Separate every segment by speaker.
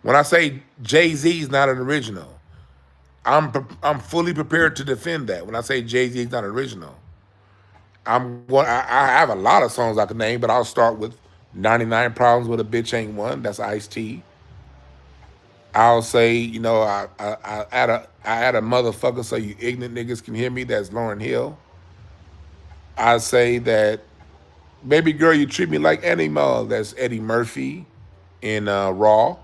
Speaker 1: When I say Jay-Z is not an original, I'm fully prepared to defend that. When I say Jay-Z is not original, I have a lot of songs I can name, but I'll start with 99 Problems with a Bitch Ain't One. That's Ice-T. I'll say, I add a motherfucker so you ignorant niggas can hear me. That's Lauryn Hill. I say that baby girl, you treat me like animal. That's Eddie Murphy in Raw.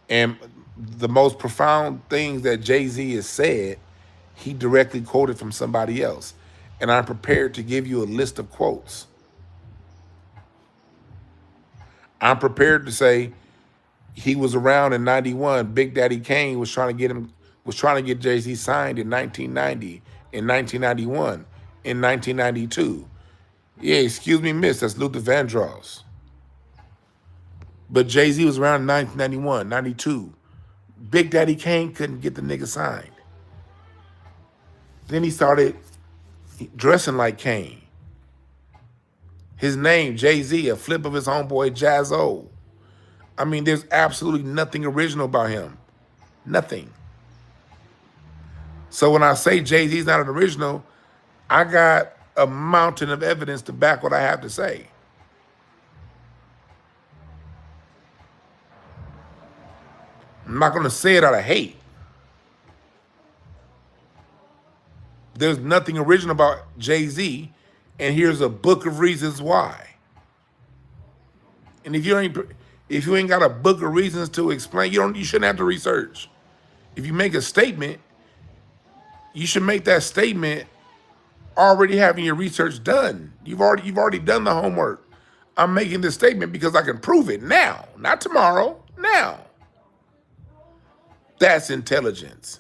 Speaker 1: And the most profound things that Jay-Z has said, he directly quoted from somebody else. And I'm prepared to give you a list of quotes. I'm prepared to say he was around in 91. Big Daddy Kane was trying to get Jay-Z signed in 1990, in 1991, in 1992. Yeah, excuse me, miss, that's Luther Vandross. But Jay-Z was around in 1991, 92. Big Daddy Kane couldn't get the nigga signed. Then he started dressing like Kane. His name, Jay-Z, a flip of his homeboy Jaz-O. I mean, there's absolutely nothing original about him. Nothing. So when I say Jay-Z's not an original, I got a mountain of evidence to back what I have to say. I'm not going to say it out of hate. There's nothing original about Jay-Z, and here's a book of reasons why. And if you ain't got a book of reasons to explain, you shouldn't have to research. If you make a statement, you should make that statement already having your research done. You've already done the homework. I'm making this statement because I can prove it now, not tomorrow, now. That's intelligence.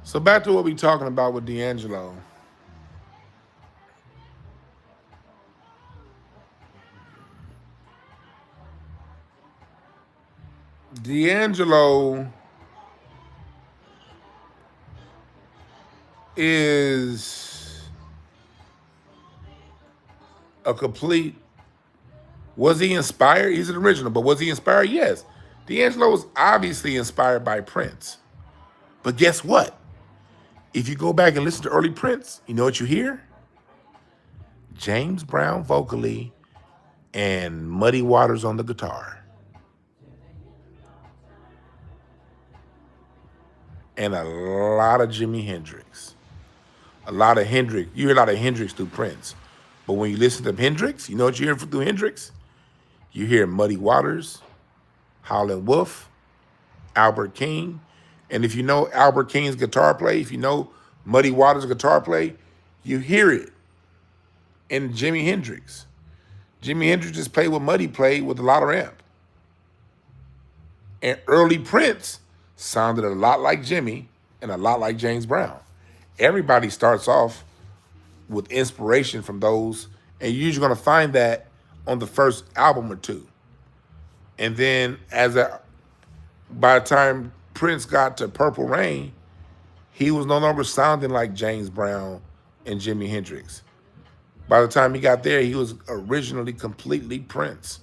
Speaker 1: So back to what we're talking about with D'Angelo. D'Angelo is a complete. Was he inspired? He's an original, but was he inspired? Yes. D'Angelo was obviously inspired by Prince. But guess what? If you go back and listen to early Prince, you know what you hear? James Brown vocally and Muddy Waters on the guitar. And a lot of Jimi Hendrix. A lot of Hendrix. You hear a lot of Hendrix through Prince. But when you listen to Hendrix, you know what you hear through Hendrix? You hear Muddy Waters, Howlin' Wolf, Albert King. And if you know Albert King's guitar play, if you know Muddy Waters' guitar play, you hear it in Jimi Hendrix. Jimi Hendrix just played what Muddy played with a lot of amp. And early Prince sounded a lot like Jimmy and a lot like James Brown. Everybody starts off with inspiration from those, and you're usually going to find that on the first album or two. And then by the time Prince got to Purple Rain, he was no longer sounding like James Brown and Jimi Hendrix. By the time he got there, he was originally completely Prince.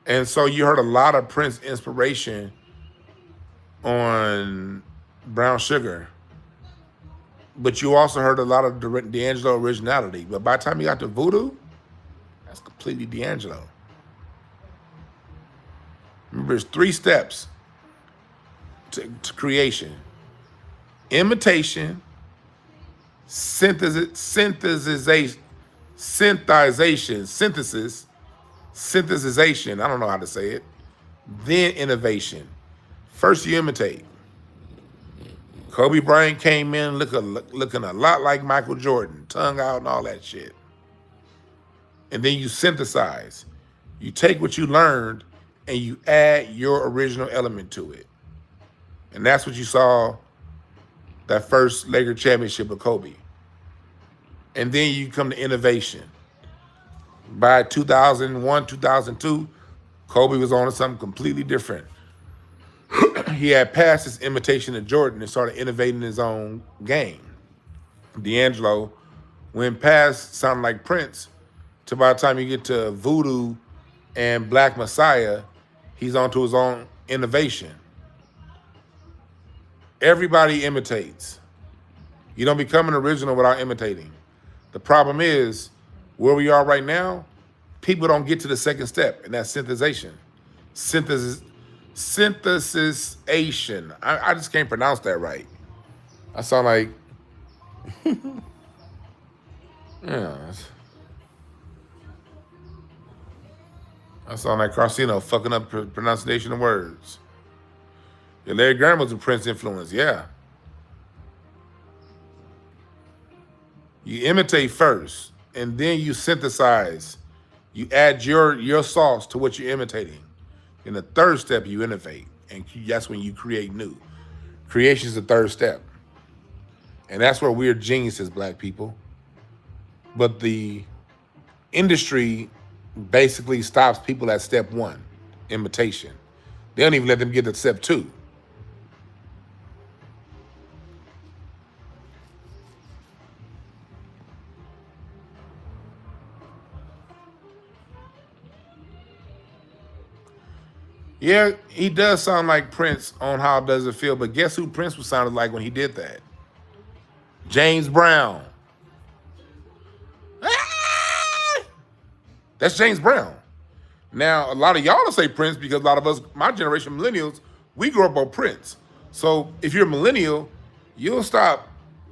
Speaker 1: And so you heard a lot of Prince inspiration on Brown Sugar, but you also heard a lot of D'Angelo originality. But by the time you got to Voodoo, that's completely D'Angelo. Remember, there's 3 steps to creation: imitation, synthesization. I don't know how to say it. Then innovation. First you imitate. Kobe Bryant came in looking a lot like Michael Jordan, tongue out and all that shit. And then you synthesize. You take what you learned and you add your original element to it. And that's what you saw that first Laker championship with Kobe. And then you come to innovation. By 2001, 2002, Kobe was on to something completely different. He had passed his imitation of Jordan and started innovating his own game. D'Angelo went past sounding like Prince to by the time you get to Voodoo and Black Messiah, he's onto his own innovation. Everybody imitates. You don't become an original without imitating. The problem is, where we are right now, people don't get to the second step, and that's synthesization. Synthesization. I just can't pronounce that right. I sound like, yeah, I sound like Carcino fucking up pronunciation of words. Yeah, Larry Graham was a Prince influence, yeah. You imitate first, and then you synthesize. You add your sauce to what you're imitating. In the third step, you innovate, and that's when you create new. Creation is the third step. And that's where we're geniuses, black people. But the industry basically stops people at step one, imitation. They don't even let them get to step two. Yeah, he does sound like Prince on How Does It Feel, but guess who Prince was sounded like when he did that? James Brown. Ah! That's James Brown. Now, a lot of y'all will say Prince because a lot of us, my generation, millennials, we grew up on Prince. So if you're a millennial, you'll stop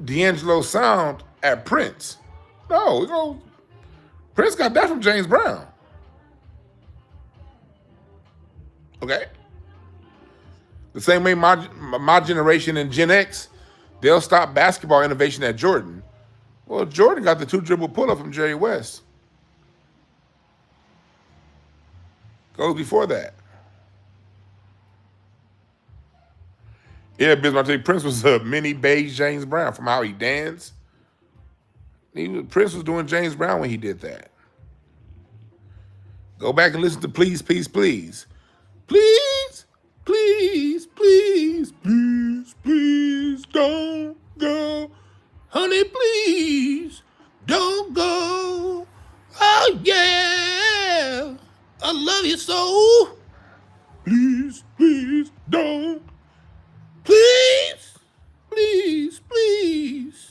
Speaker 1: D'Angelo's sound at Prince. No, Prince got that from James Brown. Okay? The same way my generation and Gen X, they'll stop basketball innovation at Jordan. Well, Jordan got the 2-dribble pull-up from Jerry West. Goes before that. Yeah, Bismarck Prince was a mini beige James Brown from how he danced. Prince was doing James Brown when he did that. Go back and listen to Please, Please, Please. Please, please, please, please, please don't go. Honey, please don't go. Oh, yeah. I love you so. Please, please don't. Please, please, please.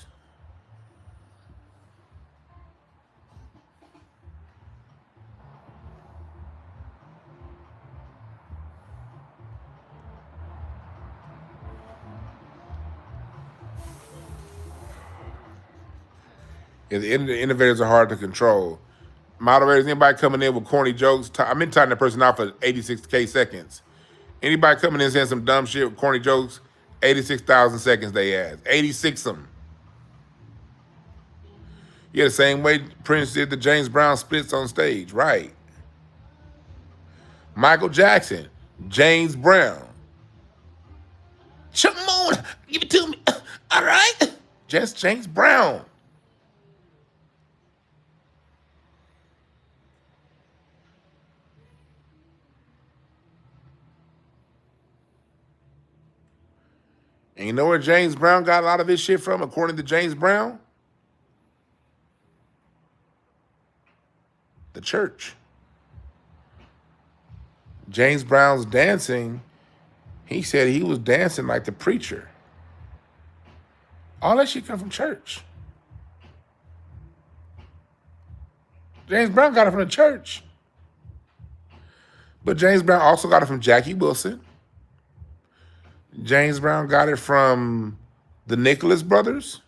Speaker 1: Yeah, the innovators are hard to control. Moderators, anybody coming in with corny jokes, I'm in tying that person out for 86K seconds. Anybody coming in saying some dumb shit with corny jokes, 86,000 seconds they add. 86 of them. Yeah, the same way Prince did the James Brown splits on stage, right? Michael Jackson, James Brown. Come on, give it to me. All right. Just James Brown. And you know where James Brown got a lot of his shit from, according to James Brown? The church. James Brown's dancing, he said he was dancing like the preacher. All that shit come from church. James Brown got it from the church. But James Brown also got it from Jackie Wilson. James Brown got it from the Nicholas brothers.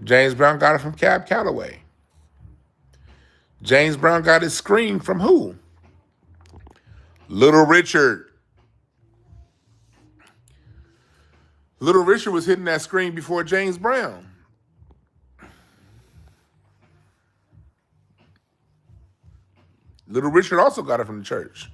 Speaker 1: James Brown got it from Cab Calloway. James Brown got his scream from who? Little Richard. Little Richard was hitting that screen before James Brown. Little Richard also got it from the church.